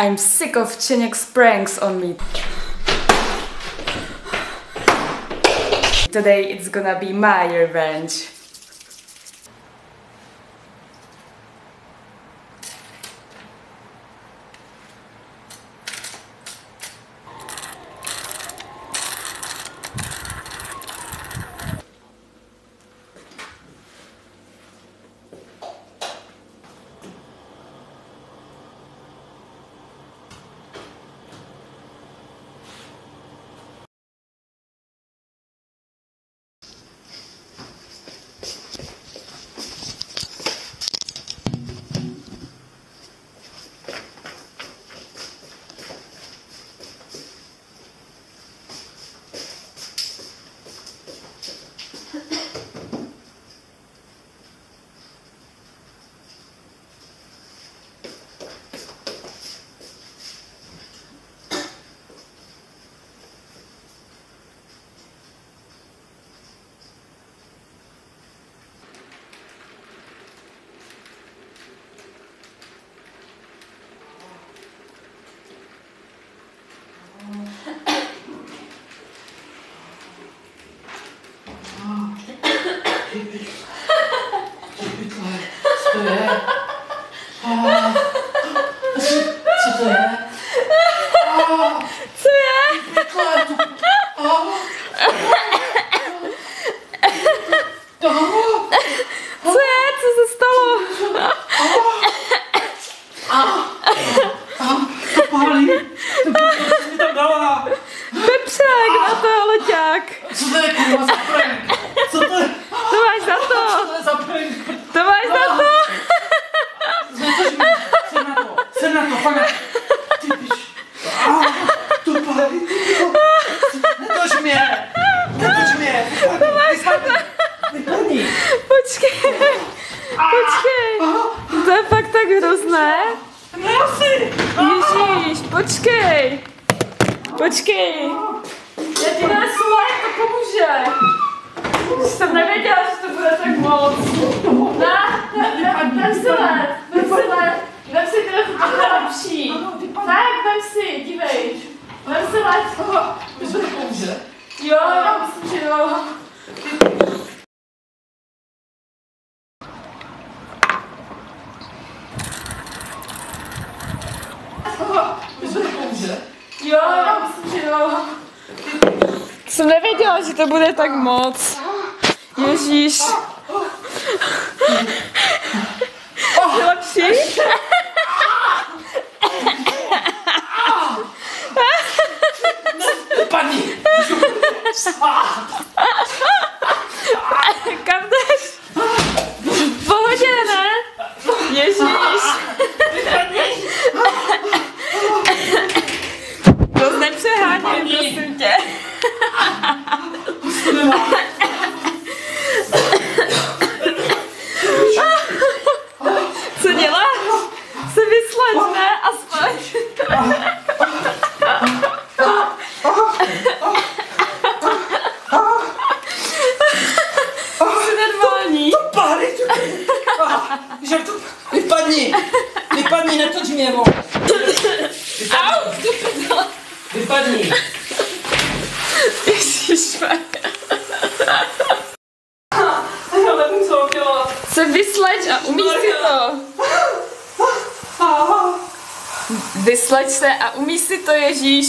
I'm sick of Čeněk's pranks on me. Today it's gonna be my revenge. Co to je? Co to je? Co je? Co je? Co se stalo? To pálí. Co mi tam dala? Pepřák na to, loďák. Co to je kurva za prank? Co to je? To máš za to. Co to je za prank? To máš za to. Jsem na to, fakt. Ty piš. To pálí. Netoč mě. Vypadni. Počkej. To je fakt tak hrozné. Ježíš, počkej. Já ti nesu lék, to pomůže. Jsem nevěděla, že to bude tak moc. Vem si trochu lepší. Tak, vem si, dívej. Vem si lék. Myslím, že to pomůže. Jo, já myslím, že jo. Myslím, že to pomůže. Jo, já myslím, že jo. Jsem nevěděla, že to bude tak moc. Ježíš. Je lepší? Vypadni. Kam jdeš? V pohodě, ne? Ježíš. To nepřeháním, prosím tě. Co děláš? Se vyslaď, ne? Aspoň. Jsi nervální. To pálí. Vypadni, netoč mě, mo. Vypadni. Ježišmarja. Já nevím, co mám dělat. Se vyslaď a umíš si to. Vyslaď se a umíš si to, Ježíš.